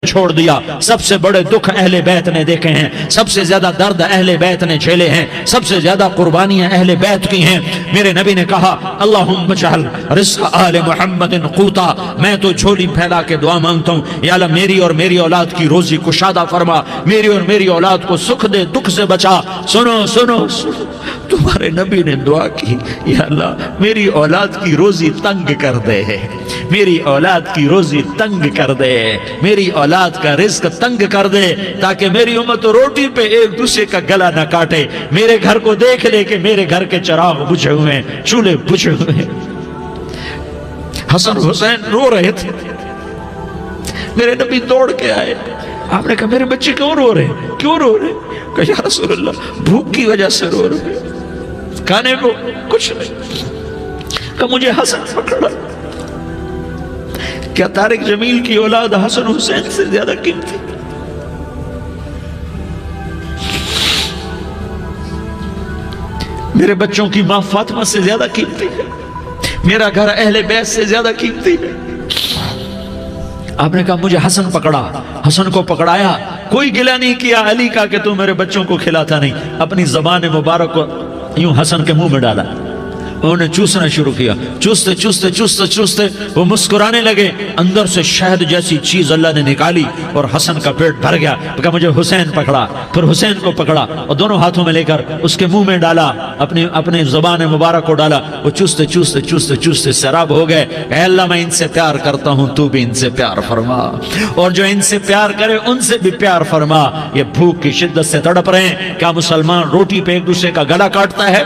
چھوڑ دیا. سب سے بڑے دکھ اہل بیت نے دیکھے ہیں, سب سے زیادہ درد اہل بیت نے جھیلے ہیں, سب سے زیادہ قربانیاں اہل بیت کی ہیں. میرے نبی نے کہا اللہم اجعل رزق آل محمد قوتا, میں تو جھولی پھیلا کے دعا مانگتا ہوں, یا اللہ میری اور میری اولاد کی روزی کشادہ فرما, میری اور میری اولاد کو سکھ دے, دکھ سے بچا. سنو سنو سنو, تمہارے نبی نے دعا کی, یا اللہ میری اولاد کی روزی تنگ کر دے, میری اولاد کی روزی تنگ کر دے, میری اولاد کا رزق تنگ کر دے, تاکہ میری امت روٹی پہ ایک دوسرے کا گلا نہ کاٹے. میرے گھر کو دیکھ لے کہ میرے گھر کے چراغ بجھے ہوئے ہیں, چولہے بجھے ہوئے ہیں. حسن حسین رو رہے تھے, میرے نبی دوڑ کے آئے. آپ نے کہا میرے بچے کیوں رو رہے ہیں, کیوں رو رہے ہیں؟ کہا یا رسول اللہ بھوک کی وجہ سے رو رہے ہیں, کھانے کو کچھ نہیں. کہ مجھے حسن پکڑا. کیا طارق جمیل کی اولاد حسن حسین سے زیادہ قیمتی؟ میرے بچوں کی ماں فاطمہ سے زیادہ قیمتی ہے, میرا گھر اہل بیت سے زیادہ قیمتی ہے. آپ نے کہا مجھے حسن پکڑا. حسن کو پکڑایا, کوئی گلہ نہیں کیا علی کا کہ تو میرے بچوں کو کھلاتا نہیں. اپنی زبان مبارک کو یوں حسن کے منہ میں ڈالا, انہوں نے چوسنا شروع کیا. چوستے چوستے چوستے چوستے وہ مسکرانے لگے. اندر سے شہد جیسی چیز اللہ نے نکالی اور حسن کا پیٹ بھر گیا. کہا مجھے حسین پکڑا. پھر حسین کو پکڑا اور دونوں ہاتھوں میں لے کر اس کے منہ میں ڈالا, اپنی زبان مبارک کو ڈالا. وہ چوستے چوستے چوستے چوستے سیراب ہو گئے. اے اللہ میں ان سے پیار کرتا ہوں, تو بھی ان سے پیار فرما, اور جو ان سے پیار کرے ان سے بھی پیار فرما. یہ بھوک کی شدت سے تڑپ رہے ہیں. کیا مسلمان روٹی پہ ایک دوسرے کا گلا کاٹتا ہے؟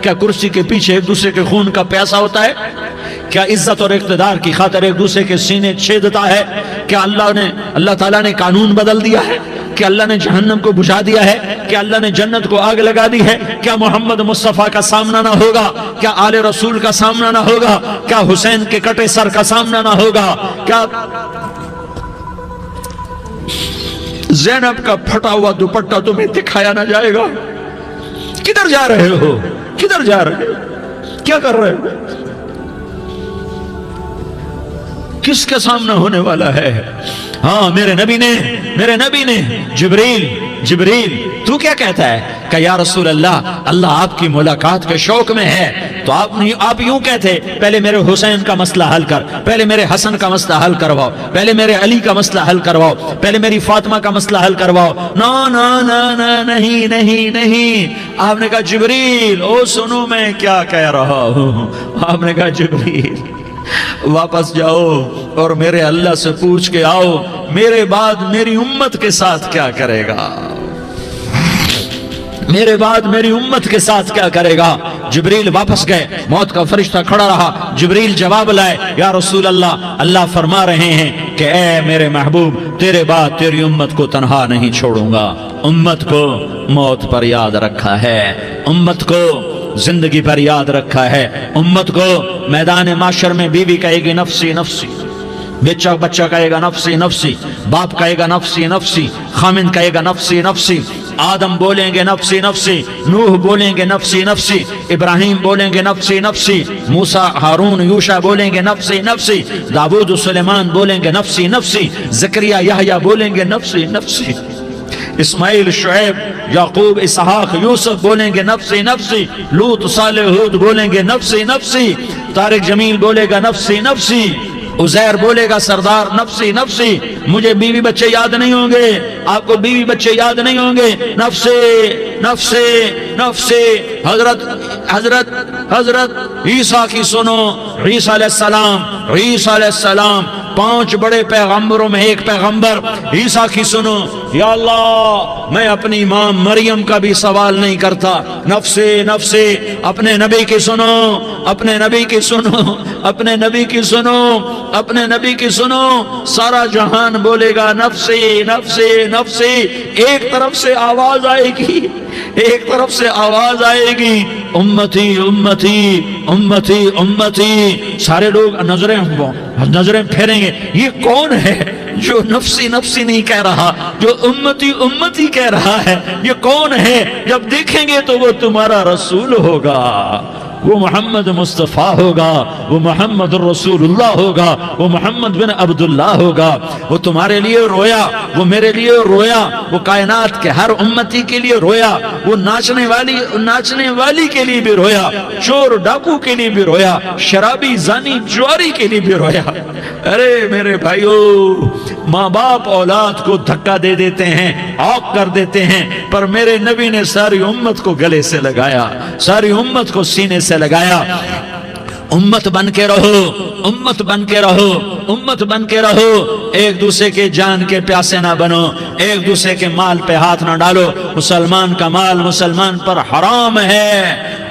کیا کرسی کے پیچھے ایک دوسرے کے خون کا پیاسا ہوتا ہے؟ کیا عزت اور اقتدار کی خاطر ایک دوسرے کے سینے چھیدتا ہے؟ کیا اللہ تعالیٰ نے قانون بدل دیا ہے؟ کیا اللہ نے جہنم کو بجھا دیا ہے؟ کیا اللہ نے جنت کو آگ لگا دی ہے؟ کیا محمد مصطفیٰ کا سامنا نہ ہوگا؟ کیا آل رسول کا سامنا نہ ہوگا؟ کیا حسین کے کٹے سر کا سامنا نہ ہوگا؟ کیا زینب کا پھٹا ہوا دوپٹہ تمہیں دکھایا نہ جائے گا؟ کدھر جا رہے ہو؟ کدھر جا رہے ہو؟ کیا کر رہے ہو؟ کس کا سامنا ہونے والا ہے؟ ہاں میرے نبی نے جبریل تو کیا کہتا ہے؟ کہ یا رسول اللہ آپ کی ملاقات کے شوق میں ہے. تو آپ یوں کہتے پہلے میرے حسین کا مسئلہ حل کر, پہلے میرے حسن کا مسئلہ حل کرواؤ, پہلے میرے علی کا مسئلہ حل کرواؤ, پہلے میری فاطمہ کا مسئلہ حل کرواؤ. نہیں. آپ نے کہا جبریل او سنو میں کیا کہہ رہا ہوں. آپ نے کہا جبریل واپس جاؤ اور میرے اللہ سے پوچھ کے آؤ میرے بعد میری امت کے ساتھ کیا کرے گا, میرے بعد میری امت کے ساتھ کیا کرے گا. جبریل واپس گئے, موت کا فرشتہ کھڑا رہا. جبریل جواب لائے, یا رسول اللہ فرما رہے ہیں کہ اے میرے محبوب تیرے بعد تیری امت کو تنہا نہیں چھوڑوں گا. امت کو موت پر یاد رکھا ہے, امت کو زندگی پر یاد رکھا ہے, امت کو میدان معاشر میں بیوی کہے گی نفسی نفسی, بچہ کہے گا نفسی نفسی, باپ کہے گا نفسی نفسی, خامن کہے گا نفسی نفسی, آدم بولیں گے نفسی نفسی, نوح بولیں گے نفسی نفسی, ابراہیم بولیں گے نفسی نفسی, موسیٰ ہارون یوشع بولیں گے نفسی نفسی, داؤد و سلیمان بولیں گے نفسی نفسی, زکریا یحییٰ بولیں گے نفسی نفسی, اسماعیل شعیب یعقوب اسحاق یوسف بولیں گے نفسی نفسی, لوط صالح ہود بولیں گے نفسی نفسی, طارق جمیل بولے گا نفسی نفسی, عزیر بولے گا سردار نفسی نفسی. مجھے بیوی بچے یاد نہیں ہوں گے, آپ کو بیوی بچے یاد نہیں ہوں گے, نفسی نفسی نفسی. حضرت عیسیٰ کی سنو, عیسیٰ علیہ السلام 5 بڑے پیغمبروں میں ایک پیغمبر عیسیٰ کی سنو. یا اللہ میں اپنی ماں مریم کا بھی سوال نہیں کرتا, نفسی نفسی. اپنے نبی کی سنو, اپنے نبی کی سنو, اپنے نبی کی سنو, اپنے نبی کی سنو. سارا جہان بولے گا نفسی نفسی نفسی. ایک طرف سے آواز آئے گی, ایک طرف سے آواز آئے گی امتی امتی امتی امتی. سارے لوگ نظریں پھیریں گے, یہ کون ہے جو نفسی نفسی نہیں کہہ رہا, جو امتی امتی کہہ رہا ہے؟ یہ کون ہے؟ جب دیکھیں گے تو وہ تمہارا رسول ہوگا. وہ محمد مصطفیٰ ہوگا، وہ محمد رسول اللہ ہوگا، وہ محمد بن عبداللہ ہوگا۔ وہ تمہارے لیے رویا، وہ میرے لیے رویا، وہ کائنات کے ہر امتی کے لیے رویا، وہ ناچنے والی کے لیے بھی رویا، چور ڈاکو کے لیے بھی رویا، شرابی زانی جواری کے لیے بھی رویا۔ ارے میرے بھائیو، ماں باپ اولاد کو دھکا دے دیتے ہیں، عوق کر دیتے ہیں، پر میرے نبی نے ساری امت کو گلے سے لگایا، ساری امت کو سینے سے لگایا۔ امت بن کے رہو، امت بن کے رہو، امت بن کے رہو، ایک دوسرے کے جان کے پیاسے نہ بنو، ایک دوسرے کے مال پہ ہاتھ نہ ڈالو۔ مسلمان کا مال مسلمان پر حرام ہے۔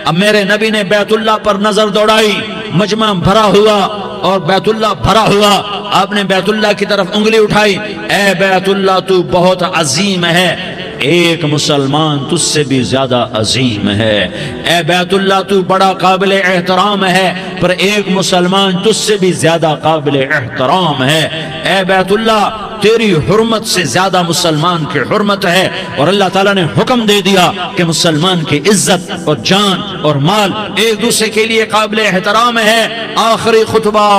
اب میرے نبی نے بیت اللہ پر نظر دوڑائی، مجمع بھرا ہوا اور بیت اللہ بھرا ہوا، آپ نے بیت اللہ کی طرف انگلی اٹھائی، اے بیت اللہ تو بہت عظیم ہے، ایک مسلمان تجھ سے بھی زیادہ عظیم ہے، اے بیت اللہ تو بڑا قابل احترام ہے، پر ایک مسلمان تجھ سے بھی زیادہ قابل احترام ہے، اے بیت اللہ تیری حرمت سے زیادہ مسلمان کی حرمت ہے۔ اور اللہ تعالیٰ نے حکم دے دیا کہ مسلمان کی عزت اور جان اور مال ایک دوسرے کے لیے قابل احترام ہے۔ آخری خطبہ،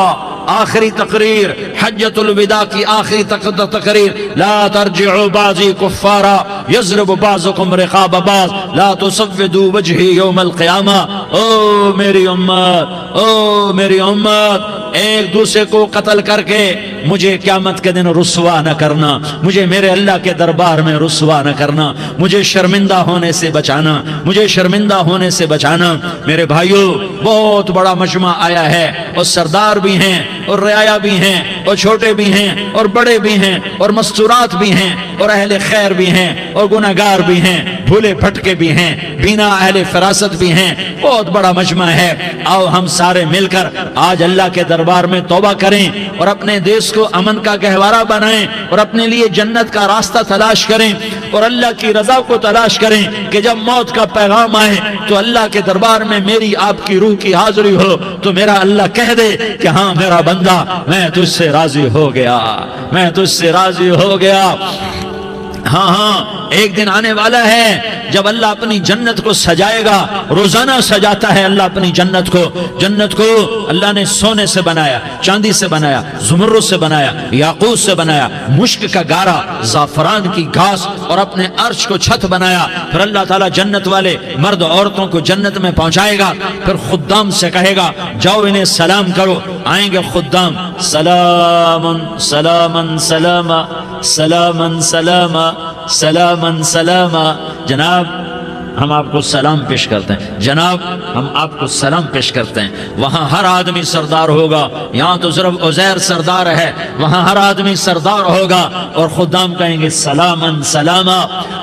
آخری تقریر، حجۃ الوداع کی آخری تقریر، لا ترجعوا بعضی کفارا یضرب بعضکم رقاب بعض لا تسودوا وجہی یوم القیامہ۔ او میری امت، او میری امت، ایک دوسرے کو قتل کر کے مجھے قیامت کے دن رسوا نہ کرنا، مجھے میرے اللہ کے دربار میں رسوا نہ کرنا، مجھے شرمندہ ہونے سے بچانا، مجھے شرمندہ ہونے سے بچانا۔ میرے بھائیو، بہت بڑا مجمع آیا ہے، اور سردار بھی ہیں اور رعایا بھی ہیں اور چھوٹے بھی ہیں اور بڑے بھی ہیں اور مستورات بھی ہیں اور اہل خیر بھی ہیں اور گناہگار بھی ہیں، بھولے بھٹکے بھی ہیں، بینا اہل فراست بھی ہیں، بہت بڑا مجمع ہے۔ آؤ ہم سارے مل کر آج اللہ کے دربار میں توبہ کریں اور اپنے دیش کو امن کا گہوارہ بنائیں اور اپنے لیے جنت کا راستہ تلاش کریں اور اللہ کی رضا کو تلاش کریں کہ جب موت کا پیغام آئے تو اللہ کے دربار میں میری آپ کی روح کی حاضری ہو تو میرا اللہ کہہ دے کہ ہاں میرا بندہ، میں تجھ سے راضی ہو گیا، میں تجھ سے راضی ہو گیا۔ ہاں ہاں، ایک دن آنے والا ہے جب اللہ اپنی جنت کو سجائے گا، روزانہ سجاتا ہے اللہ اپنی جنت کو۔ جنت کو اللہ نے سونے سے بنایا، چاندی سے بنایا، زمرد سے بنایا، یاقوت سے بنایا، مشک کا گارا، زعفران کی گھاس اور اپنے عرش کو چھت بنایا۔ پھر اللہ تعالیٰ جنت والے مرد عورتوں کو جنت میں پہنچائے گا، پھر خدام سے کہے گا جاؤ انہیں سلام کرو۔ آئیں گے خدام، سلامن سلامن سلاما سلامن سلاما سلامن سلاما۔ جناب ہم آپ کو سلام پیش کرتے ہیں، جناب ہم آپ کو سلام پیش کرتے ہیں۔ وہاں ہر آدمی سردار ہوگا، یہاں تو صرف عزیر سردار ہے، وہاں ہر آدمی سردار ہوگا اور خدام کہیں گے سلامن سلاما،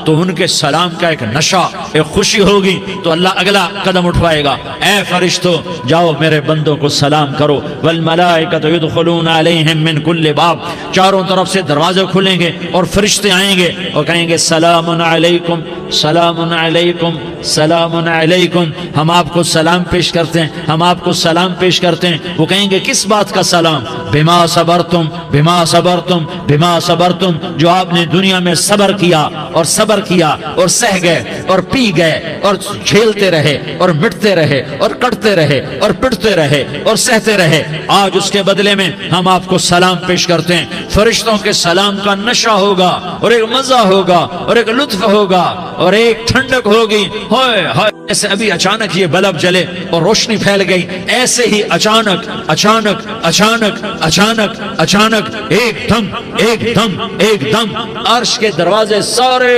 تو ان کے سلام کا ایک نشہ، ایک خوشی ہوگی، تو اللہ اگلا قدم اٹھوائے گا، اے فرشتوں جاؤ میرے بندوں کو سلام کرو۔ والملائکۃ یدخلون علیہم من کل باب، چاروں طرف سے دروازے کھلیں گے اور فرشتے آئیں گے اور کہیں گے سلام علیکم سلام علیکم سلام علیکم، ہم آپ کو سلام پیش کرتے ہیں، ہم آپ کو سلام پیش کرتے ہیں۔ وہ کہیں گے کس بات کا سلام؟ بما صبرتم بما صبرتم بما صبرتم، جو آپ نے دنیا میں صبر کیا اور صبر کیا اور سہ گئے اور پی گئے اور جھیلتے رہے اور مٹتے رہے اور کٹتے رہے اور پٹتے رہے اور سہتے رہے، آج اس کے بدلے میں ہم آپ کو سلام پیش کرتے ہیں۔ فرشتوں کے سلام کا نشہ ہوگا اور ایک مزہ ہوگا اور ایک لطف ہوگا اور ایک ٹھنڈک ہوگی۔ ہوئے ہوئے، ایسے ابھی اچانک یہ بلب جلے اور روشنی پھیل گئی، ایسے ہی اچانک اچانک اچانک اچانک اچانک ایک دم ایک دم ایک دم عرش کے دروازے سارے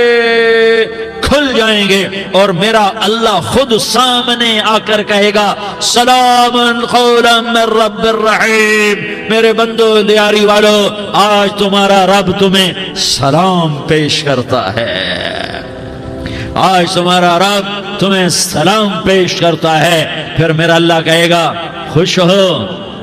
کھل جائیں گے اور میرا اللہ خود سامنے آ کر کہے گا سلام قولا من رب الرحیم۔ میرے بندو دیاری والو، آج تمہارا رب تمہیں سلام پیش کرتا ہے، آج تمہارا رب تمہیں سلام پیش کرتا ہے۔ پھر میرا اللہ کہے گا خوش ہو،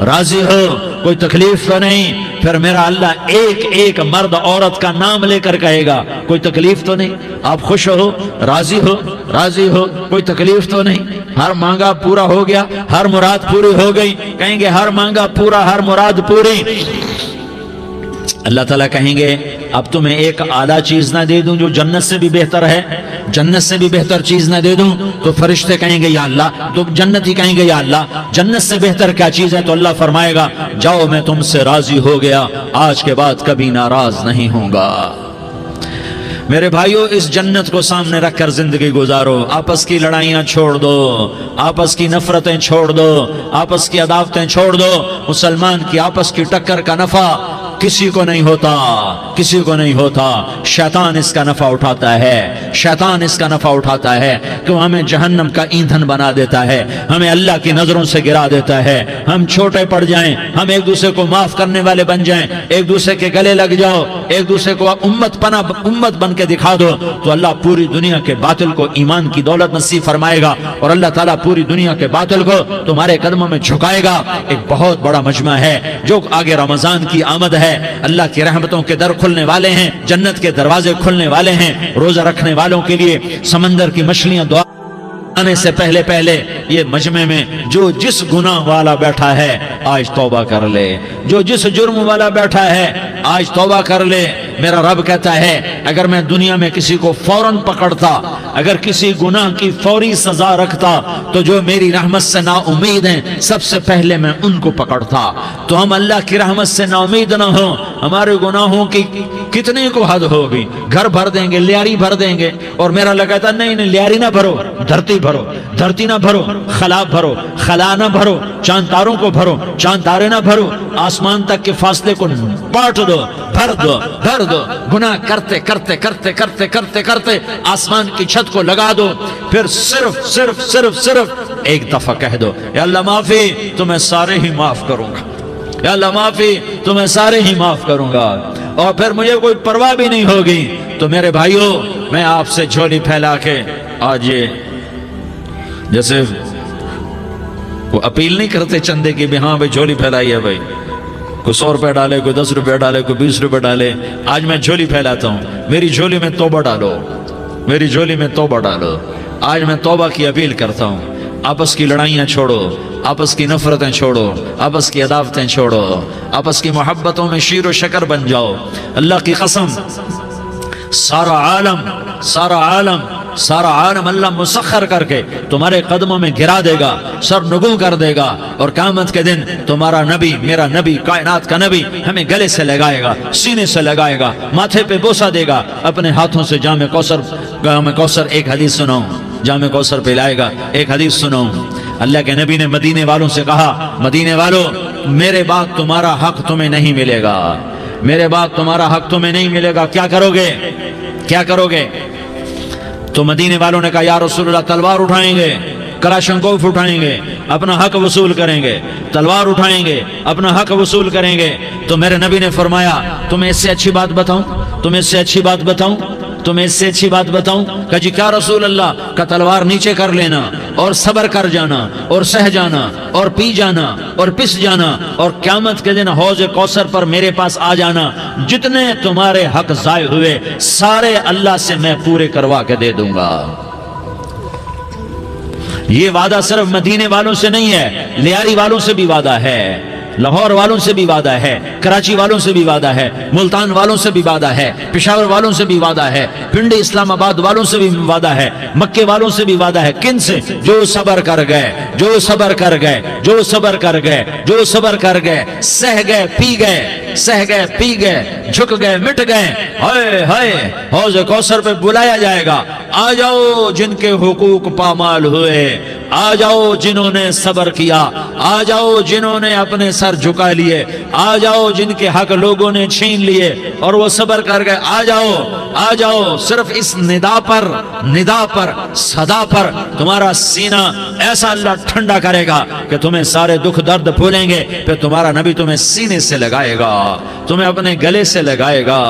راضی ہو، کوئی تکلیف تو نہیں؟ پھر میرا اللہ ایک ایک مرد عورت کا نام لے کر کہے گا کوئی تکلیف تو نہیں؟ آپ خوش ہو، راضی ہو، راضی ہو، کوئی تکلیف تو نہیں؟ ہر مانگا پورا ہو گیا، ہر مراد پوری ہو گئی؟ کہیں گے ہر مانگا پورا، ہر مراد پوری۔ اللہ تعالیٰ کہیں گے اب تمہیں ایک اعلیٰ چیز نہ دے دوں جو جنت سے بھی بہتر ہے؟ جنت سے بھی بہتر چیز نہ دے دوں؟ تو فرشتے کہیں گے یا اللہ، تو جنتی کہیں گے یا اللہ جنت سے بہتر کیا چیز ہے؟ تو اللہ فرمائے گا جاؤ میں تم سے راضی ہو گیا، آج کے بعد کبھی ناراض نہیں ہوں گا۔ میرے بھائیوں، اس جنت کو سامنے رکھ کر زندگی گزارو، آپس کی لڑائیاں چھوڑ دو، آپس کی نفرتیں چھوڑ دو، آپس کی عداوتیں چھوڑ دو۔ مسلمان کی آپس کی ٹکر کا نفع کسی کو نہیں ہوتا، کسی کو نہیں ہوتا۔ شیطان اس کا نفع اٹھاتا ہے، شیطان اس کا نفع اٹھاتا ہے کہ وہ ہمیں جہنم کا ایندھن بنا دیتا ہے، ہمیں اللہ کی نظروں سے گرا دیتا ہے، ہم چھوٹے پڑ جائیں، ہم ایک دوسرے کو معاف کرنے والے بن جائیں، ایک دوسرے کے گلے لگ جاؤ، ایک دوسرے کو امت بن کے دکھا دو، تو اللہ پوری دنیا کے باطل کو ایمان کی دولت نصیب فرمائے گا، اور اللہ تعالیٰ پوری دنیا کے باطل کو تمہارے قدموں میں جھکائے گا۔ ایک بہت بڑا مجمع ہے جو آگے رمضان کی آمد ہے، اللہ کی رحمتوں کے در کھلنے والے ہیں، جنت کے دروازے کھلنے والے ہیں، روزہ رکھنے والوں کے لیے سمندر کی مچھلیاں دعا آنے سے پہلے یہ مجمع میں جو جس گناہ والا بیٹھا ہے آج توبہ کر لے، جو جس جرم والا بیٹھا ہے آج توبہ کر لے۔ میرا رب کہتا ہے اگر میں دنیا میں کسی کو فوراً پکڑتا، اگر کسی گناہ کی فوری سزا رکھتا، تو جو میری رحمت سے نا امید ہیں سب سے پہلے میں ان کو پکڑتا۔ تو ہم اللہ کی رحمت سے نا امید نہ ہوں، ہمارے گناہوں کی کتنے کو حد ہوگی، گھر بھر دیں گے، لیاری بھر دیں گے، اور میرا اللہ کہتا نہیں لیاری نہ بھرو، دھرتی بھرو، دھرتی نہ بھرو، خلا بھرو، خلا نہ بھرو، چاند تاروں کو بھرو، چاند تارے نہ بھرو، آسمان تک کے فاصلے کو بانٹ دو، بھر دو، بھر دو، گناہ کرتے کرتے کرتے کرتے کرتے کرتے آسمان کی چھت کو لگا دو، پھر صرف صرف صرف صرف ایک دفعہ کہہ دو یا اللہ معافی، تو میں سارے ہی معاف کروں گا، یا اللہ معافی، تو میں سارے ہی معاف کروں گا، اور پھر مجھے کوئی پرواہ بھی نہیں ہوگی۔ تو میرے بھائیوں، میں آپ سے جھولی پھیلا کے آج یہ جیسے وہ اپیل نہیں کرتے چندے کی بھی ہاں بھائی جھولی پھیلائی ہے، بھائی کوئی 100 روپے ڈالے، کوئی 10 روپے ڈالے، کوئی 20 روپے ڈالے، آج میں جھولی پھیلاتا ہوں، میری جھولی میں توبہ ڈالو، میری جھولی میں توبہ ڈالو۔ آج میں توبہ کی اپیل کرتا ہوں، آپس کی لڑائیاں چھوڑو، آپس کی نفرتیں چھوڑو، آپس کی عداوتیں چھوڑو، آپس کی محبتوں میں شیر و شکر بن جاؤ۔ اللہ کی قسم، سارا عالم اللہ مسخر کر کے تمہارے قدموں میں گرا دے گا، سر نگوں کر دے گا، اور قیامت کے دن تمہارا نبی، میرا نبی، کائنات کا نبی ہمیں گلے سے لگائے گا، سینے سے لگائے گا، ماتھے پہ بوسہ دے گا، اپنے ہاتھوں سے جام کوثر ایک حدیث سناؤں، جام کوثر پلائے گا، ایک حدیث سناؤں۔ اللہ کے نبی نے مدینے والوں سے کہا، مدینے والوں میرے بعد تمہارا حق تمہیں نہیں ملے گا، میرے بعد تمہارا حق تمہیں نہیں ملے گا، کیا کرو گے؟ کیا کرو گے؟ تو مدینے والوں نے کہا یا رسول اللہ تلوار اٹھائیں گے، کراشنکوف اٹھائیں گے، اپنا حق وصول کریں گے، تلوار اٹھائیں گے، اپنا حق وصول کریں گے۔ تو میرے نبی نے فرمایا تمہیں اس سے اچھی بات بتاؤں، تمہیں اس سے اچھی بات بتاؤں، تمہیں اس سے اچھی بات بتاؤں؟ کہا جی کیا رسول اللہ؟ کا تلوار نیچے کر لینا، اور صبر کر جانا، اور سہ جانا، اور پی جانا، اور پس جانا، اور قیامت کے دن حوض کوثر پر میرے پاس آ جانا، جتنے تمہارے حق ضائع ہوئے سارے اللہ سے میں پورے کروا کے دے دوں گا۔ یہ وعدہ صرف مدینے والوں سے نہیں ہے، لیاری والوں سے بھی وعدہ ہے، لاہور والوں سے بھی وعدہ ہے، کراچی والوں سے بھی وعدہ ہے، ملتان والوں سے بھی وعدہ ہے، پشاور والوں سے بھی وعدہ ہے، پنڈی اسلام آباد والوں سے بھی وعدہ ہے، مکے والوں سے بھی وعدہ ہے۔ کن سے؟ جو صبر کر گئے، جو صبر کر گئے، جو صبر کر گئے، جو صبر کر گئے، سہ گئے، پی گئے، سہ گئے، پی گئے، جھک گئے، مٹ گئے، ہائے ہائے حوض کوثر پہ بلایا جائے گا، آ جاؤ جن کے حقوق پامال ہوئے، آ جاؤ جنہوں نے صبر کیا، آ جاؤ جنہوں نے اپنے سر جھکا لیے، آ جاؤ جن کے حق لوگوں نے چھین لیے اور وہ صبر کر گئے، آ جاؤ، آ جاؤ۔ صرف اس ندا پر صدا پر تمہارا سینہ ایسا اللہ ٹھنڈا کرے گا کہ تمہیں سارے دکھ درد بھولیں گے، پھر تمہارا نبی تمہیں سینے سے لگائے گا، تمہیں اپنے گلے سے لگائے گا،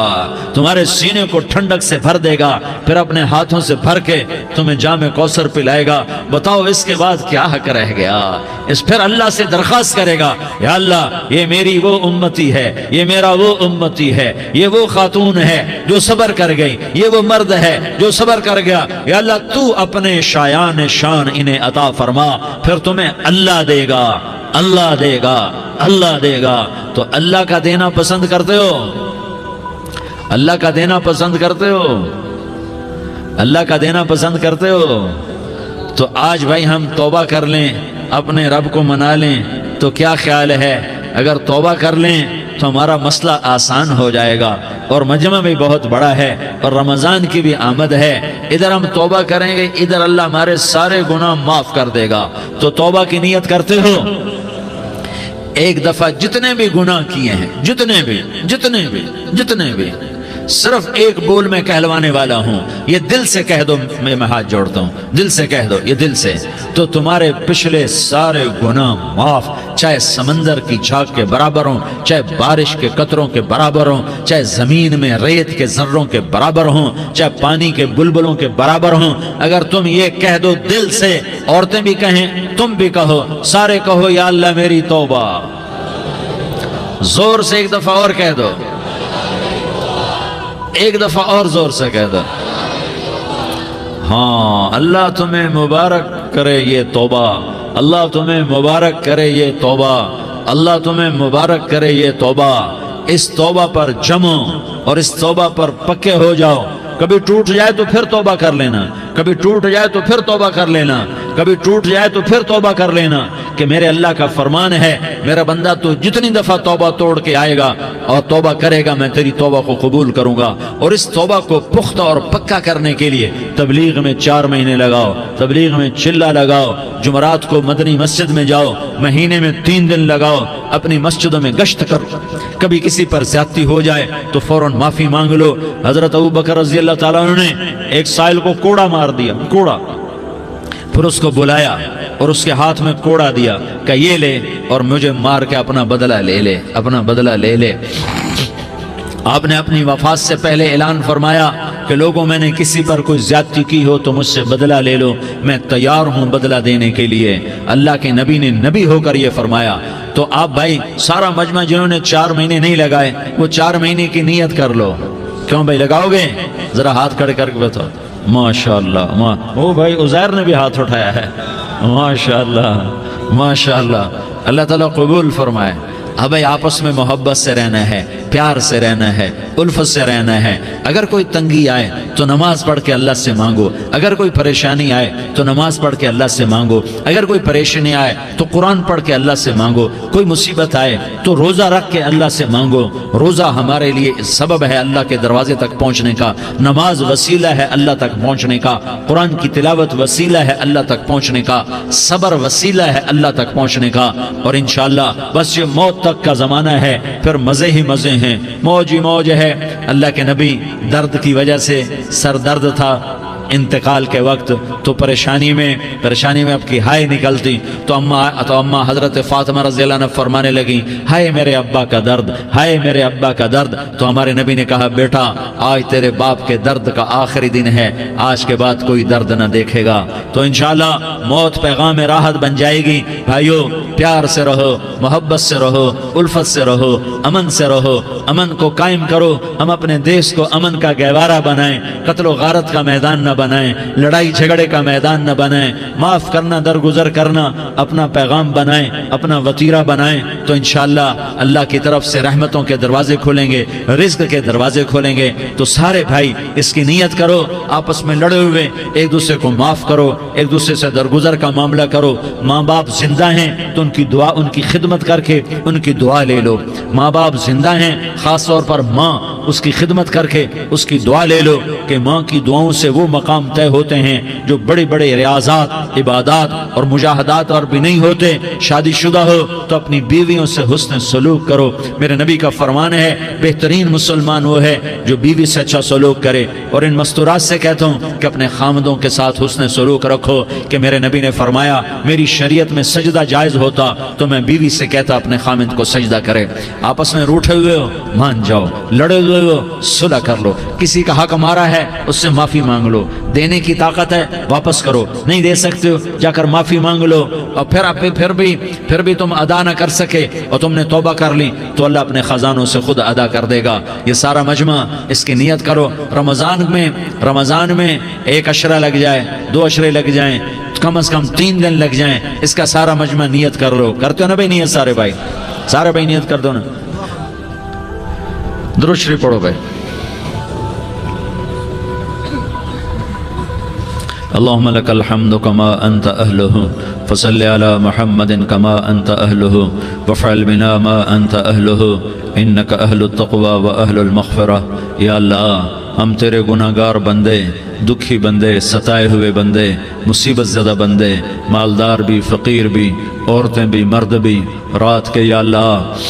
تمہارے سینے کو ٹھنڈک سے بھر دے گا، پھر اپنے ہاتھوں سے بھر کے تمہیں جام کوثر پلائے گا۔ بتاؤ اس کے بعد کیا حق رہ گیا؟ اس پھر اللہ سے درخواست کرے گا یا اللہ یہ میری وہ امتی ہے، یہ میرا وہ امتی ہے، یہ وہ خاتون ہے جو صبر کر گئی، یہ وہ مرد ہے جو صبر کر گیا، یا اللہ تو اپنے شایان شان انہیں عطا فرما، پھر تمہیں اللہ دے گا، اللہ دے گا، اللہ دے گا۔ تو اللہ کا دینا پسند کرتے ہو؟ اللہ کا دینا پسند کرتے ہو؟ اللہ کا دینا پسند کرتے ہو؟ تو آج بھائی ہم توبہ کر لیں، اپنے رب کو منا لیں، تو کیا خیال ہے اگر توبہ کر لیں تو ہمارا مسئلہ آسان ہو جائے گا، اور مجمع بھی بہت بڑا ہے اور رمضان کی بھی آمد ہے، ادھر ہم توبہ کریں گے، ادھر اللہ ہمارے سارے گناہ معاف کر دے گا۔ تو توبہ کی نیت کرتے ہو؟ ایک دفعہ جتنے بھی گناہ کیے ہیں، جتنے بھی صرف ایک بول میں کہلوانے والا ہوں، یہ دل سے کہہ دو، میں ہاتھ جوڑتا ہوں، دل سے کہہ دو، یہ دل سے، تو تمہارے پچھلے سارے گناہ معاف، چاہے سمندر کی جھاگ کے برابر ہوں، چاہے بارش کے قطروں کے برابر ہوں، چاہے زمین میں ریت کے ذروں کے برابر ہوں، چاہے پانی کے بلبلوں کے برابر ہوں۔ اگر تم یہ کہہ دو دل سے، عورتیں بھی کہیں، تم بھی کہو، سارے کہو یا اللہ میری توبہ، زور سے ایک دفعہ اور کہہ دو، ایک دفعہ اور زور سے کہہ دو۔ ہاں، اللہ تمہیں مبارک کرے یہ توبہ، اللہ تمہیں مبارک کرے یہ توبہ، اللہ تمہیں مبارک کرے یہ توبہ۔ اس توبہ پر جمو اور اس توبہ پر پکے ہو جاؤ۔ کبھی ٹوٹ جائے تو پھر توبہ کر لینا، کبھی ٹوٹ جائے تو پھر توبہ کر لینا، کبھی ٹوٹ جائے تو پھر توبہ کر لینا، کہ میرے اللہ کا فرمان ہے، میرا بندہ تو جتنی دفعہ توبہ توڑ کے آئے گا اور توبہ کرے گا، میں تیری توبہ کو قبول کروں گا۔ اور اس توبہ کو پختہ اور پکا کرنے کے لیے تبلیغ میں 4 مہینے لگاؤ، تبلیغ میں چلہ لگاؤ، جمعرات کو مدنی مسجد میں جاؤ، مہینے میں 3 دن لگاؤ، اپنی مسجدوں میں گشت کرو، کبھی کسی پر زیادتی ہو جائے تو فوراً معافی مانگ لو۔ حضرت ابوبکر رضی اللہ تعالیٰ عنہ نے ایک سائل کو کوڑا مار دیا، کوڑا، پھر اس کو بلایا اور اس کے ہاتھ میں کوڑا دیا کہ یہ لے اور مجھے مار کے اپنا بدلہ لے لے، اپنا بدلہ لے لے۔ آپ نے اپنی وفات سے پہلے اعلان فرمایا کہ لوگوں، میں نے کسی پر کوئی زیادتی کی ہو تو مجھ سے بدلہ لے لو، میں تیار ہوں بدلہ دینے کے لیے۔ اللہ کے نبی نے نبی ہو کر یہ فرمایا۔ تو آپ بھائی سارا مجمع جنہوں نے 4 مہینے نہیں لگائے، وہ 4 مہینے کی نیت کر لو۔ کیوں بھائی لگاؤ گے؟ ذرا ہاتھ کھڑے کر کے بتاؤ۔ ماشاءاللہ، وہ بھائی عزیر نے بھی ہاتھ اٹھایا ہے، ماشاءاللہ ماشاءاللہ، اللہ تعالیٰ قبول فرمائے۔ اب بھائی آپس میں محبت سے رہنا ہے، پیار سے رہنا ہے، الفت سے رہنا ہے۔ اگر کوئی تنگی آئے تو نماز پڑھ کے اللہ سے مانگو، اگر کوئی پریشانی آئے تو نماز پڑھ کے اللہ سے مانگو، اگر کوئی پریشانی آئے تو قرآن پڑھ کے اللہ سے مانگو، کوئی مصیبت آئے تو روزہ رکھ کے اللہ سے مانگو۔ روزہ ہمارے لیے سبب ہے اللہ کے دروازے تک پہنچنے کا، نماز وسیلہ ہے اللہ تک پہنچنے کا، قرآن کی تلاوت وسیلہ ہے اللہ تک پہنچنے کا، صبر وسیلہ ہے اللہ تک پہنچنے کا۔ اور انشاءاللہ بس یہ موت تک کا زمانہ ہے، پھر مزے ہی مزے ہیں، موج ہی موج ہے۔ اللہ کے نبی درد کی وجہ سے سر درد تھا انتقال کے وقت، تو پریشانی میں اب کی ہائے نکلتی، تو اماں حضرت فاطمہ رضی اللہ عنہ فرمانے لگی، ہائے میرے ابا کا درد، ہائے میرے ابا کا درد۔ تو ہمارے نبی نے کہا، بیٹا آج تیرے باپ کے درد کا آخری دن ہے، آج کے بعد کوئی درد نہ دیکھے گا۔ تو انشاءاللہ موت پیغام راحت بن جائے گی۔ بھائیو پیار سے رہو، محبت سے رہو، الفت سے رہو، امن سے رہو، امن کو قائم کرو۔ ہم اپنے دیش کو امن کا گہوارہ بنائیں، قتل و غارت کا میدان نہ بنائیں، لڑائی جھگڑے کا میدان نہ بنائیں، معاف کرنا درگزر کرنا اپنا پیغام بنائیں، اپنا وطیرہ بنائیں۔ تو انشاءاللہ اللہ کی طرف سے رحمتوں کے دروازے کھولیں گے، رزق کے دروازے کھولیں گے۔ تو سارے بھائی اس کی نیت کرو، آپس میں لڑے ہوئے ایک دوسرے کو معاف کرو، ایک دوسرے سے درگزر کا معاملہ کرو۔ ماں باپ زندہ ہیں تو ان کی دعا، ان کی خدمت کر کے ان کی دعا لے لو۔ ماں باپ زندہ ہیں، خاص طور پر ماں، اس کی خدمت کر کے اس کی دعا لے لو، کہ ماں کی دعاؤں سے وہ مقام طے ہوتے ہیں جو بڑے بڑے ریاضات، عبادات اور مجاہدات اور بھی نہیں ہوتے۔ شادی شدہ ہو تو اپنی بیویوں سے حسن سلوک کرو۔ میرے نبی کا فرمان ہے، بہترین مسلمان وہ ہے جو بیوی سے اچھا سلوک کرے۔ اور ان مستورات سے کہتا ہوں کہ اپنے خامدوں کے ساتھ حسن سلوک رکھو، کہ میرے نبی نے فرمایا، میری شریعت میں سجدہ جائز ہوتا تو میں بیوی سے کہتا اپنے خامد کو سجدہ کرے۔ آپس میں روٹھے ہوئے ہو مان جاؤ، لڑے ہوئے ہو صلح کر لو، کسی کا حق مارا ہے اس سے معافی مانگ لو، دینے کی طاقت ہے واپس کرو، نہیں دے سکتے ہو جا کر معافی مانگ لو۔ اور پھر بھی تم ادا نہ کر سکے اور تم نے توبہ کر لی تو اللہ اپنے خزانوں سے خود ادا کر دے گا۔ یہ سارا مجمع اس کی نیت کرو۔ رمضان میں 1 عشرہ لگ جائے، 2 عشرے لگ جائیں، کم از کم 3 دن لگ جائیں، اس کا سارا مجمع نیت کر لو۔ کرتے ہو نا بھائی نیت؟ سارے بھائی نیت کر دو نا۔ درود شریف پڑھو بھائی۔ اللهم لك الحمد كما أنت أهله فصل على محمد كما أنت أهله وافعل بنا ما أنت أهله إنك أهل التقوى وأهل المغفرة. یا اللہ ہم تیرے گناہگار بندے، دکھی بندے، ستائے ہوئے بندے، مصیبت زدہ بندے، مالدار بھی، فقیر بھی، عورتیں بھی، مرد بھی، رات کے یا اللہ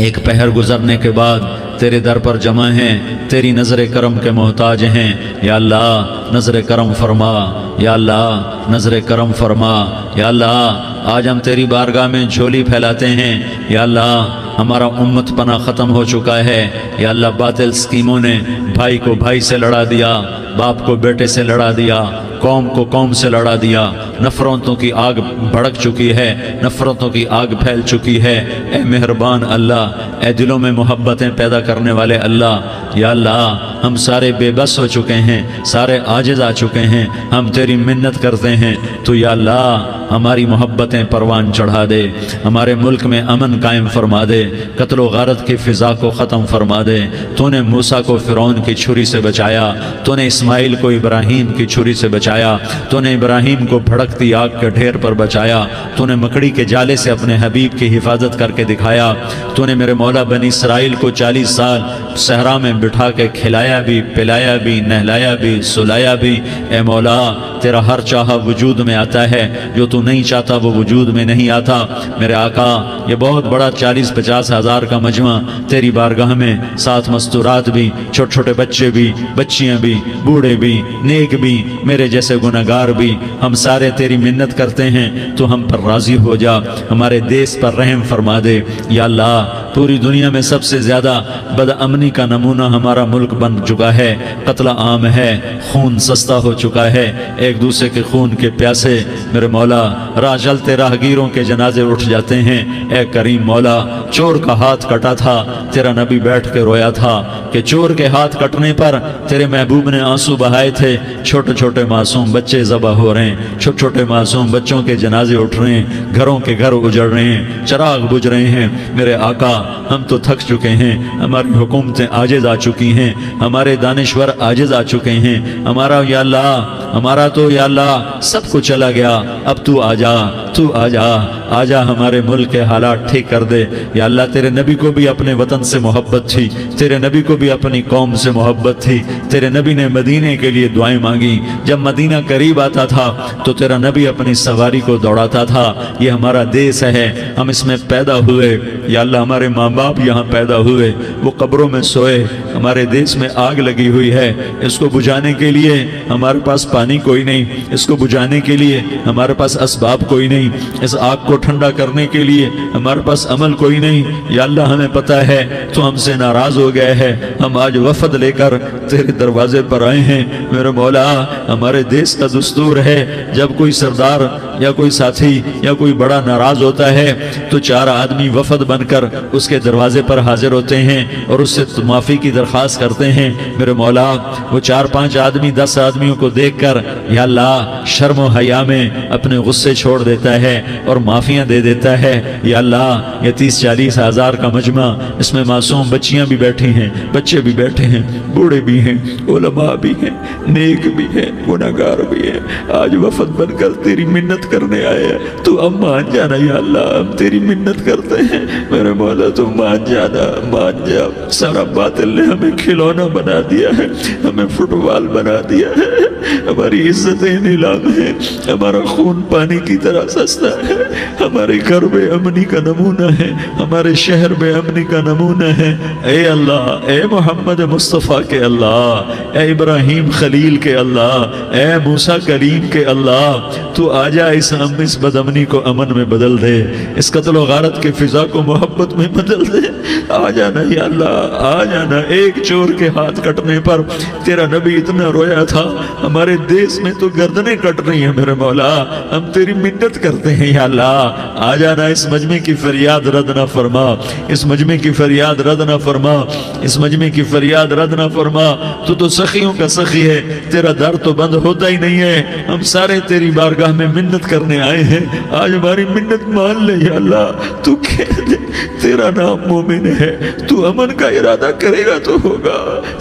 ایک پہر گزرنے کے بعد تیرے در پر جمع ہیں، تیری نظر کرم کے محتاج ہیں. یا اللہ نظر کرم فرما، یا اللہ نظر کرم فرما. یا اللہ آج ہم تیری بارگاہ میں جھولی پھیلاتے ہیں. یا اللہ ہمارا امت پناہ ختم ہو چکا ہے. یا اللہ باطل اسکیموں نے بھائی کو بھائی سے لڑا دیا، باپ کو بیٹے سے لڑا دیا، قوم کو قوم سے لڑا دیا. نفرتوں کی آگ بھڑک چکی ہے، نفرتوں کی آگ پھیل چکی ہے. اے مہربان اللہ، اے دلوں میں محبتیں پیدا کرنے والے اللہ. یا اللہ ہم سارے بے بس ہو چکے ہیں، سارے عاجز آ چکے ہیں، ہم تیری منت کرتے ہیں. تو یا اللہ ہماری محبتیں پروان چڑھا دے، ہمارے ملک میں امن قائم فرما دے، قتل و غارت کی فضا کو ختم فرما دے. تو نے موسیٰ کو فرعون کی چھری سے بچایا، تو نے اسماعیل کو ابراہیم کی چھری سے بچایا، تو نے ابراہیم کو بھڑکتی آگ کے ڈھیر پر بچایا، تو نے مکڑی کے جالے سے اپنے حبیب کی حفاظت کر کے دکھایا. تو نے میرے مولا بنی اسرائیل کو 40 سال صحرا میں بٹھا کے کھلایا بھی، پلایا بھی، نہلایا بھی، سلایا بھی. اے مولا تیرا ہر چاہا وجود میں آتا ہے، جو تو نہیں چاہتا وہ وجود میں نہیں آتا. میرے آقا یہ بہت بڑا 40-50 ہزار کا مجمع تیری بارگاہ میں، ساتھ مستورات بھی، چھوٹے چھوٹے بچے بھی، بچیاں بھی، بوڑھے بھی، نیک بھی، میرے جیسے گناہگار بھی، ہم سارے تیری منت کرتے ہیں. تو ہم پر راضی ہو جا، ہمارے دیس پر رحم فرما دے. یا اللہ پوری دنیا میں سب سے زیادہ بدامنی کا نمونہ ہمارا ملک بن چکا ہے. قتل عام ہے، خون سستا ہو چکا ہے، ایک دوسرے کے خون کے پیاسے. میرے مولا راہ چلتے راہگیروں کے جنازے اٹھ جاتے ہیں. اے کریم مولا چور کا ہاتھ کٹا تھا، تیرا نبی بیٹھ کے رویا تھا کہ چور کے ہاتھ کٹنے پر تیرے محبوب نے آنسو بہائے تھے. چھوٹے چھوٹے معصوم بچے ذبح ہو رہے ہیں، چھوٹے چھوٹے معصوم بچوں کے جنازے اٹھ رہے ہیں، گھروں کے گھر اجڑ رہے ہیں، چراغ بجھ رہے ہیں. میرے آقا ہم تو تھک چکے ہیں، ہماری حکومتیں عاجز آ چکی ہیں، ہمارے دانشور عاجز آ چکے ہیں. ہمارا یا اللہ ہمارا تو یا اللہ سب کچھ چلا گیا. اب تو آ جا، تو آ جا، آ جا ہمارے ملک کے حالات ٹھیک کر دے. یا اللہ تیرے نبی کو بھی اپنے وطن سے محبت تھی، تیرے نبی کو بھی اپنی قوم سے محبت تھی. تیرے نبی نے مدینے کے لیے دعائیں مانگی. جب مدینہ قریب آتا تھا تو تیرا نبی اپنی سواری کو دوڑاتا تھا. یہ ہمارا دیس ہے، ہم اس میں پیدا ہوئے. یا اللہ ہمارے ماں باپ یہاں پیدا ہوئے، وہ قبروں میں سوئے. ہمارے دیس میں آگ لگی ہوئی ہے، اس کو بجھانے کے لیے ہمارے پاس پانی کوئی نہیں، اس کو بجھانے کے لیے ہمارے پاس اسباب کوئی نہیں، اس آگ کو ٹھنڈا کرنے کے لیے ہمارے پاس عمل کوئی نہیں. یا اللہ ہمیں پتہ ہے تو ہم سے ناراض ہو گئے ہے، ہم آج وفد لے کر تیرے دروازے پر آئے ہیں. میرے مولا ہمارے دیس کا دستور ہے جب کوئی سردار یا کوئی ساتھی یا کوئی بڑا ناراض ہوتا ہے تو 4 آدمی وفد بن کر اس کے دروازے پر حاضر ہوتے ہیں اور اس سے معافی کی درخواست کرتے ہیں. میرے مولا وہ 4-5 آدمی 10 آدمیوں کو دیکھ کر یا اللہ شرم و حیا میں اپنے غصے چھوڑ دیتا ہے اور معافیاں دے دیتا ہے. یا اللہ یہ 30-40 ہزار کا مجمع، اس میں معصوم بچیاں بھی بیٹھی ہیں، بچے بھی بیٹھے ہیں، بوڑھے بھی ہیں، علماء بھی ہیں، نیک بھی ہیں، گناہگار بھی ہیں. آج وفد بن کر تیری منت کرنے آئے ہیں، تو اب مان جانا. یا اللہ ہم تیری منت کرتے ہیں، میرے مولا تو مان جانا، مان جا. سارا باطل نے ہمیں کھلونا بنا دیا ہے، ہمیں فٹ بال بنا دیا ہے، ہماری عزتیں نیلام ہیں، ہمارا خون پانی کی طرح سستا ہے، ہمارے گھر بے امنی کا نمونہ ہے، ہمارے شہر بے امنی کا نمونہ ہے. اے اللہ، اے محمد مصطفیٰ کے اللہ، اے ابراہیم خلیل کے اللہ، اے موسیٰ کلیم کے اللہ، تو آجا اس بدامنی کو امن میں بدل دے، اس قتل و غارت کے فضا کو محبت میں بدل دے. آ جانا یا اللہ، آ جانا. ایک چور کے ہاتھ کٹنے پر تیرا نبی اتنا رویا تھا، ہمارے دیس میں تو گردنیں کٹ رہی ہیں. میرے مولا ہم تیری منت کرتے ہیں. یا اللہ آ جانا، اس مجمع کی فریاد رد نہ فرما، اس مجمع کی فریاد رد نہ فرما، اس مجمع کی فریاد رد نہ فرما. تو سخیوں کا سخی ہے، تیرا در تو بند ہوتا ہی نہیں ہے. ہم سارے تیری بارگاہ میں منت کرنے آئے ہیں، آج ہماری منت مان لے. یا اللہ تو کہہ دے تیرا نام مومن ہے، تو امن کا ارادہ کرے گا تو ہوگا.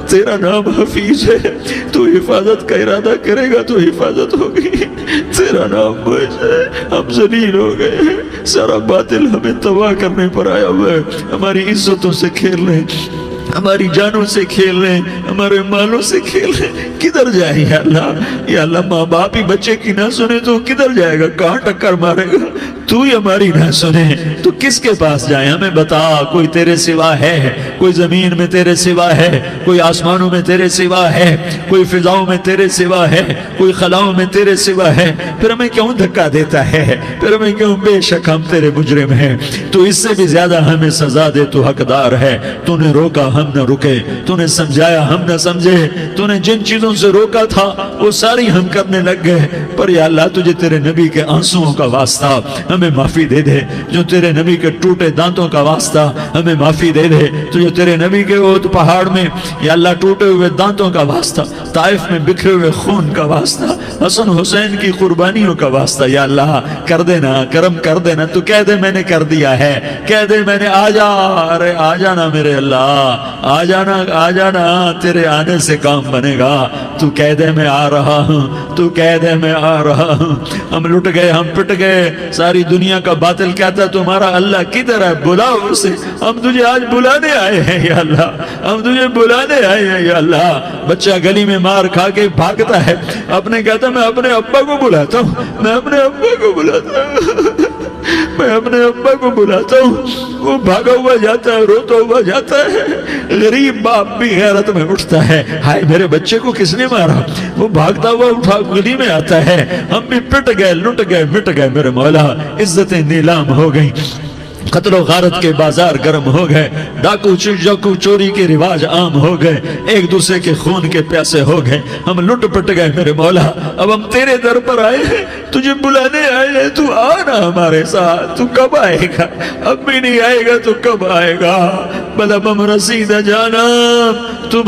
تیرا نام حفیظ ہے، تو تو حفاظت کا ارادہ کرے گا تو حفاظت ہوگی. تیرا نام مجھے ہم ذلیل ہو گئے ہیں, سارا باطل ہمیں تباہ کرنے پر آیا ہوا ہے. ہماری عزتوں سے کھیل رہے ہیں, ہماری جانوں سے کھیل رہے ہیں, ہمارے مالوں سے کھیل رہے ہیں. کدھر جائے یا اللہ؟ یا اللہ ماں باپ ہی بچے کی نہ سنے تو کدھر جائے گا؟ کہاں ٹکر مارے گا؟ تو ہی ہماری نہ سنے تو کس کے پاس جائیں؟ ہمیں بتا. کوئی تیرے سوا ہے؟ کوئی زمین میں تیرے سوا ہے؟ کوئی آسمانوں میں تیرے سوا ہے؟ کوئی فضاؤں میں تیرے سوا ہے؟ کوئی خلاؤں میں تیرے سوا ہے؟ پھر ہمیں کیوں دھکا دیتا ہے؟ پھر ہمیں کیوں؟ بے شک ہم تیرے مجرم ہیں, تو اس سے بھی زیادہ ہمیں سزا دے. تو حقدار ہے. تو نے روکا ہم نہ رکے, تو نے سمجھایا ہم نہ سمجھے, تو نے جن چیزوں سے روکا تھا وہ ساری ہم کرنے لگ گئے. پر یا اللہ تجھے تیرے نبی کے آنسوؤں کا واسطہ ہمیں معافی دے دے. جو تیرے نبی کے ٹوٹے دانتوں کا واسطہ ہمیں معافی دے دے. تو جو تیرے نبی کے وہ پہاڑ میں یا اللہ ٹوٹے ہوئے دانتوں کا واسطہ, طائف میں بکھرے ہوئے خون کا واسطہ, حسن حسین کی قربانیوں کا واسطہ, یا اللہ کر دینا, کرم کر دینا. تو کہہ دے میں نے کر دیا ہے, کہہ دے میں نے. آ جا, ارے آ جانا میرے اللہ, آ جانا, آ جانا, تیرے آنے سے کام بنے گا. تو کہہ دے میں آ رہا ہوں, تو کہہ دے میں آ رہا ہوں. ہم لٹ گئے, ہم پٹ گئے. ساری دنیا کا باطل کہتا ہے تمہارا اللہ کدھر ہے؟ بلاؤ اسے. ہم تجھے آج بلانے آئے ہیں یا اللہ, ہم تجھے بلانے آئے ہیں یا اللہ. بچہ گلی میں مار کھا کے بھاگتا ہے, اپنے کہتا میں اپنے ابا کو بلاتا ہوں, میں اپنے ابا کو بلاتا ہوں, میں اپنے ابا کو بلاتا ہوں. وہ بھاگا ہوا جاتا ہے, روتا ہوا جاتا ہے. غریب باپ بھی غیرت میں اٹھتا ہے, ہائے میرے بچے کو کس نے مارا؟ وہ بھاگتا ہوا اٹھا گلی میں آتا ہے. ہم بھی پٹ گئے, لٹ گئے, مٹ گئے میرے مولا. عزتیں نیلام ہو گئی, قتل و غارت کے بازار گرم ہو گئے, ڈاکو چوری کے رواج عام ہو گئے, ایک دوسرے کے خون کے پیاسے ہو گئے. ہم لٹ پٹ گئے میرے مولا. اب ہم تیرے در پر آئے ہیں, تجھے بلانے آئے ہیں. تو آنا ہمارے ساتھ. تو کب آئے گا؟ اب بھی نہیں آئے گا تو کب آئے گا؟ بلبم رسید جانم, تو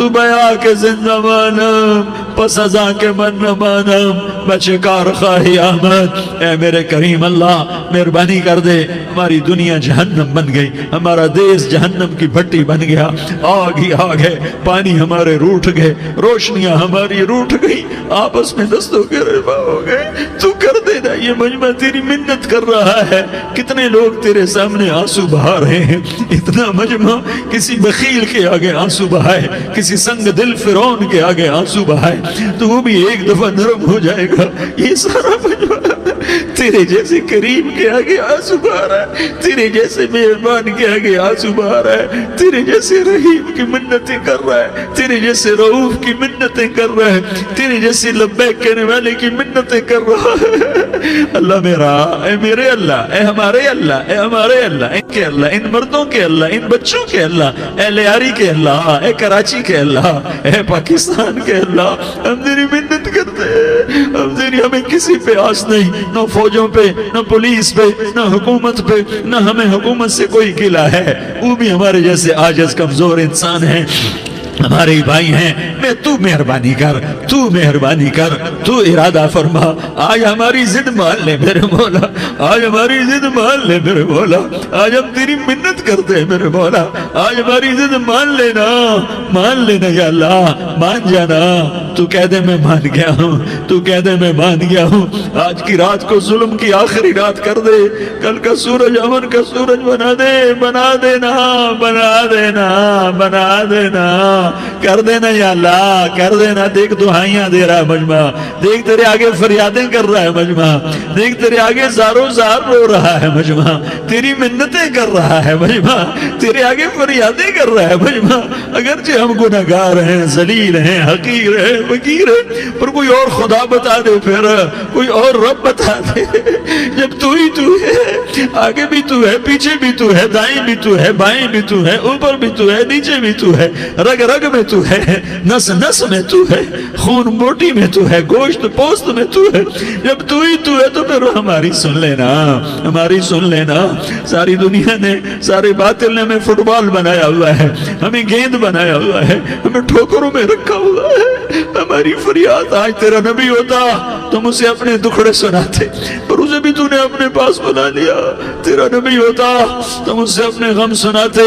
بیا کے زندہ مانم, پس ازاں کے من نہ مانم, بچکار خواہی آمد. اے میرے کریم اللہ مہربانی کر دے. ہماری دنیا جہنم بن گئی, ہمارا دیس جہنم کی بھٹی بن گیا. آگ ہی آگ ہے, پانی ہمارے روٹھ گئے, روشنیاں ہماری روٹھ گئی, آپس میں دستوں کے رفا ہو گئے. تو کر دینا. یہ مجمع تیری منت کر رہا ہے. کتنے لوگ تیرے سامنے آنسو بہا رہے ہیں. اتنا مجمع کسی بخیل کے آگے آنسو بہائے, کسی سنگ دل فرعون کے آگے آنسو بہائے, تو وہ بھی ایک دفعہ نرم ہو جائے گا. یہ سارا مجمع تیرے جیسے کریم کے آگے آنسو بہا رہا ہے, تیرے جیسے مہربان کے آگے آنسو بہا رہا ہے, تیرے جیسے رحیم کی منتیں کر رہا ہے, تیرے جیسے رؤوف کی منتیں کر رہا ہے, تیرے جیسے لبیک کہنے والے کی منتیں کر رہا ہے. اللہ میرا, اے میرے اللہ, اے ہمارے اللہ, اے ہمارے اللہ, ان کے اللہ, ان مردوں کے اللہ, ان بچوں کے اللہ, اے لیاری کے اللہ, اے کراچی کے اللہ, اے پاکستان کے اللہ, ہم تیری منت کرتے ہیں. ہم تیری, ہمیں کسی پہ آس نہیں, نہ فوجوں پہ, نہ پولیس پہ, نہ حکومت پہ, نہ ہمیں حکومت سے کوئی گلہ ہے. وہ بھی ہمارے جیسے عاجز کمزور انسان ہیں, ہمارے بھائی ہیں. میں تو مہربانی کر, تو مہربانی کر, تو ارادہ فرما. آج ہماری ضد مان لے میرے مولا, آج ہماری ضد مان لے میرے مولا. آج ہم تیری منت کرتے ہیں میرے مولا. آج ہماری ضد مان لینا, مان لینا یا اللہ, مان جانا. تو کہہ دے میں مان گیا ہوں, تو کہہ دے میں مان گیا ہوں. آج کی رات کو ظلم کی آخری رات کر دے. کل کا سورج امن کا سورج بنا دے, بنا دینا, بنا دینا, بنا دینا, کر دینا یا اللہ, کر دینا. دیکھ دعائیاں دے رہا ہے مجمع, دیکھ تیرے آگے فریادیں کر رہا ہے مجمع, دیکھ تیرے آگے زارو زار رو رہا ہے مجمع, تیری منتیں کر رہا ہے مجمع, تیرے آگے فریادیں کر رہا ہے مجمع. اگرچہ ہم گناہگار ہیں, ذلیل ہیں, حقیر ہیں, فقیر ہیں, پر کوئی اور خدا بتا دے, پھر کوئی اور رب بتا دے. جب تو ہی تو ہے, آگے بھی تو ہے, پیچھے بھی تو ہے, دائیں بھی تو ہے, بائیں بھی تو ہے, اوپر بھی تو ہے, نیچے بھی تو ہے, رگ رگ میں تو ہے, نس نس میں تو ہے, خون بوٹی میں تو ہے, گوشت پوست میں تو ہے. جب تو ہی تو ہے تو پھر ہماری سن لینا, ہماری سن لینا. ساری دنیا نے, سارے باطل نے ہمیں فٹ بال بنایا ہوا ہے, ہمیں گیند بنایا ہوا ہے, ہمیں ٹھوکروں میں رکھا ہوا ہے. ہماری فریاد, آج تیرا نبی ہوتا تم اسے اپنے دکھڑے سناتے, پر اسے بھی تو نے اپنے پاس بنا لیا. تیرا نبی ہوتا تم اسے اپنے غم سناتے,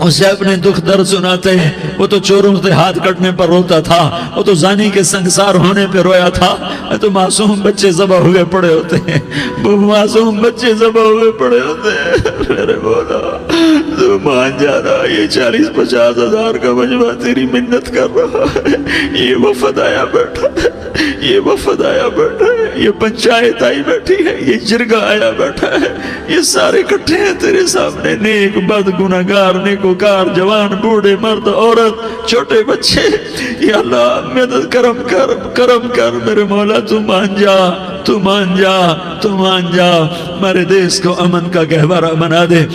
اسے اپنے دکھ درد سناتے ہیں. وہ تو چوروں سے ہاتھ کٹنے پر روتا تھا, وہ تو زانی کے سنگسار ہونے پہ رویا تھا. تو معصوم بچے ذبح ہوئے پڑے ہوتے ہیں, وہ معصوم بچے ذبح ہوئے پڑے ہوتے ہیں. میرے مولا تو مان جا رہا, یہ 40-50 ہزار کا مجمع تیری منت کر رہا ہے. یہ وفد آیا بیٹھا ہے, یہ وفد آیا بیٹھا ہے, یہ پنچایت آئی بیٹھی ہے, یہ جرگہ آیا بیٹھا ہے, یہ سارے اکٹھے ہیں تیرے سامنے. نیک بد گناہگار نیکوکار, جوان بوڑھے مرد عورت چھوٹے بچے. یا اللہ مدد کرم کر, کرم کر میرے مولا. تو مان جا, تو مان جا, تو مان جا. ہمارے دیس کو امن کا گہوارہ بنا دے,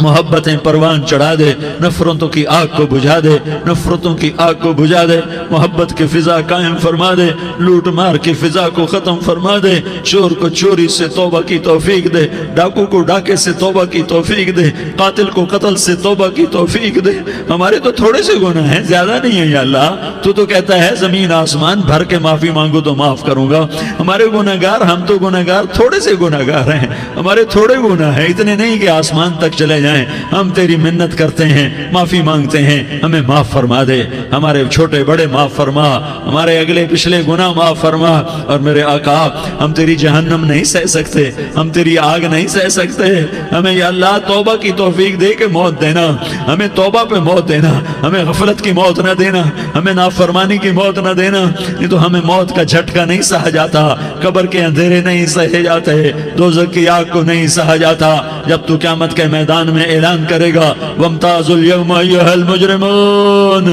محبتیں پروان چڑھا دے, نفرتوں کی آگ کو بجھا دے, نفرتوں کی آگ کو بجھا دے, محبت کی فضا قائم فرما دے, لوٹ مار کی فضا کو ختم فرما دے, چور کو چوری سے توبہ کی توفیق دے, ڈاکو کو ڈاکے سے توبہ کی توفیق دے, قاتل کو قتل سے توبہ کی توفیق دے. ہمارے تو تھوڑے سے گناہ ہیں, زیادہ نہیں ہے یا اللہ. تو کہتا ہے زمین آسمان بھر کے معافی مانگو تو معاف کروں گا. ہمارے گناہگار, ہم تو گناہگار تھوڑے سے گناہگار ہیں, ہمارے تھوڑے گناہ ہیں, اتنے نہیں کہ آسمان تک چلے جائیں. ہم تیری منت کرتے ہیں, معافی مانگتے ہیں, ہمیں معاف فرما دے. ہمارے چھوٹے بڑے معاف فرما, ہمارے اگلے پچھلے گناہ معاف فرما. اور میرے آقا ہم تیری جہنم نہیں سہ سکتے, ہم تیری آگ نہیں سہ سکتے. ہمیں یا اللہ توبہ کی توفیق دے کے موت دینا, ہمیں توبہ پہ موت دینا, ہمیں غفلت کی موت نہ دینا, ہمیں نافرمانی کی موت نہ دینا. نہیں تو ہمیں موت کا جھٹکا نہیں سہا جاتا, قبر کے اندھیرے نہیں سہے جاتے, دوزخ کی آگ کو نہیں سہا جاتا. جب تو قیامت کے میدان میں اعلان کرے گا وَامْتَازُوا الْيَوْمَ أَيُّهَا الْمُجْرِمُونَ,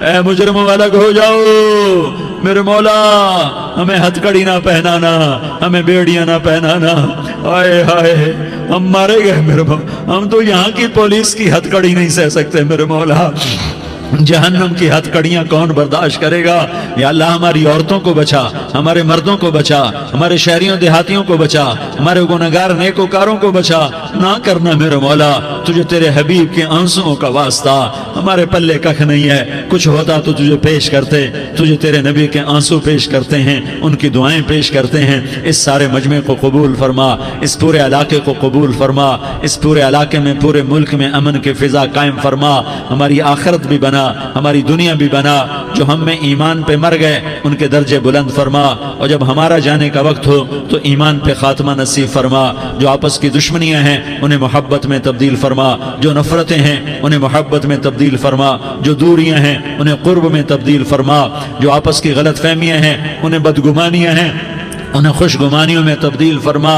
اے مجرموں الگ ہو جاؤ. میرے مولا ہمیں ہتھ کڑی نہ پہنانا, ہمیں بیڑیاں نہ پہنانا. آئے ہائے ہم مارے گئے میرے مولا, ہم تو یہاں کی پولیس کی ہتھ کڑی نہیں سہ سکتے میرے مولا. جہنم کی ہتھ کڑیاں کون برداشت کرے گا. یا اللہ ہماری عورتوں کو بچا, ہمارے مردوں کو بچا, ہمارے شہریوں دیہاتیوں کو بچا, ہمارے گنہگار نیکوکاروں کو بچا. نہ کرنا میرے مولا, تجھے تیرے حبیب کے آنسوؤں کا واسطہ, ہمارے پلے ککھ نہیں ہے. کچھ ہوتا تو تجھے پیش کرتے, تجھے تیرے نبی کے آنسو پیش کرتے ہیں, ان کی دعائیں پیش کرتے ہیں. اس سارے مجمع کو قبول فرما, اس پورے علاقے کو قبول فرما, اس پورے علاقے میں پورے ملک میں امن کی فضا قائم فرما. ہماری آخرت بھی بنا, ہماری دنیا بھی بنا. جو ہم میں ایمان پہ مر گئے ان کے درجے بلند فرما, اور جب ہمارا جانے کا وقت ہو تو ایمان پہ خاتمہ نصیب فرما. جو آپس کی دشمنیاں ہیں انہیں محبت میں تبدیل فرما, جو نفرتیں ہیں انہیں محبت میں تبدیل فرما, جو دوریاں ہیں انہیں قرب میں تبدیل فرما, جو آپس کی غلط فہمیاں ہیں انہیں بدگمانیاں ہیں انہیں خوشگمانیوں میں تبدیل فرما.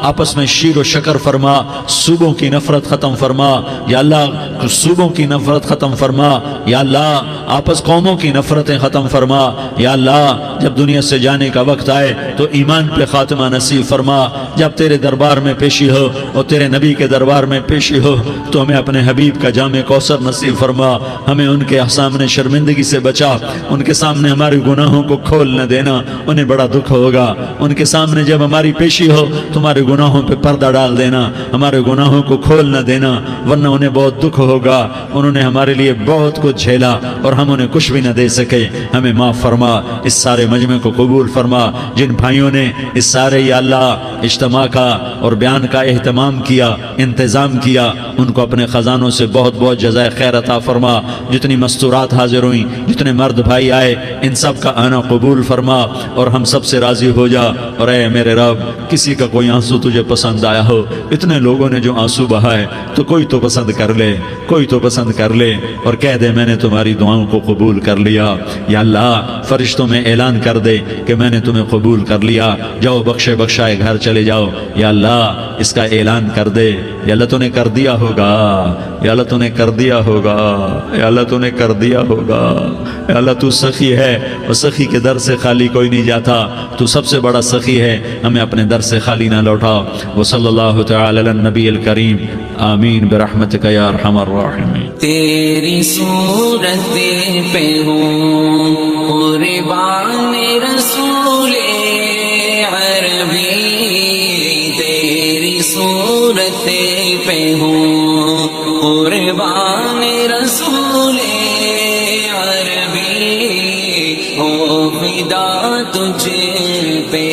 آپس میں شیر و شکر فرما, صوبوں کی نفرت ختم فرما. یا اللہ صوبوں کی نفرت ختم فرما. یا اللہ آپس قوموں کی نفرتیں ختم فرما. یا اللہ جب دنیا سے جانے کا وقت آئے تو ایمان پہ خاتمہ نصیب فرما. جب تیرے دربار میں پیشی ہو اور تیرے نبی کے دربار میں پیشی ہو تو ہمیں اپنے حبیب کا جام کوثر نصیب فرما. ہمیں ان کے سامنے شرمندگی سے بچا, ان کے سامنے ہمارے گناہوں کو کھول نہ دینا, انہیں بڑا دکھ ہوگا. ان کے سامنے جب ہماری پیشی ہو تمہارے گناہوں پہ پردہ ڈال دینا, ہمارے گناہوں کو کھول نہ دینا, ورنہ انہیں بہت دکھ ہوگا. انہوں نے ہمارے لیے بہت کچھ جھیلا اور ہم انہیں کچھ بھی نہ دے سکے. ہمیں معاف فرما, اس سارے مجمع کو قبول فرما. جن بھائیوں نے اس سارے یا اللہ اجتماع کا اور بیان کا اہتمام کیا, انتظام کیا, ان کو اپنے خزانوں سے بہت بہت جزائے خیر عطا فرما. جتنی مستورات حاضر ہوئیں, جتنے مرد بھائی آئے, ان سب کا آنا قبول فرما اور ہم سب سے راضی ہو جا. اور اے میرے رب کسی کا کوئی آنسو تجھے پسند آیا ہو, اتنے لوگوں نے جو آنسو بہائے تو کوئی تو پسند کر لے, کوئی تو پسند کر لے اور کہہ دے میں نے تمہاری دعاؤں کو قبول کر لیا. یا اللہ فرشتوں میں اعلان کر دے کہ میں نے تمہیں قبول کر لیا, جاؤ بخشے بخشائے گھر چلے جاؤ. یا اللہ اس کا اعلان کر دے. یا اللہ تو نے کر دیا ہوگا, یا اللہ تو نے کر دیا ہوگا, یا اللہ تو نے کر دیا ہوگا. یا اللہ تو سخی ہے اور سخی کے در سے خالی کوئی نہیں جاتا, تو سب سے بڑا سخی ہے, ہمیں اپنے در سے خالی نہ لوٹا. وصلی اللہ تعالی علی النبی الکریم, آمین برحمتک یا ارحم الراحمین. تیری صورت پہ ہوں قربان رسول عربی, تیری صورت پہ ہوں قربان رسول عربی, ہو فدا تجھ پہ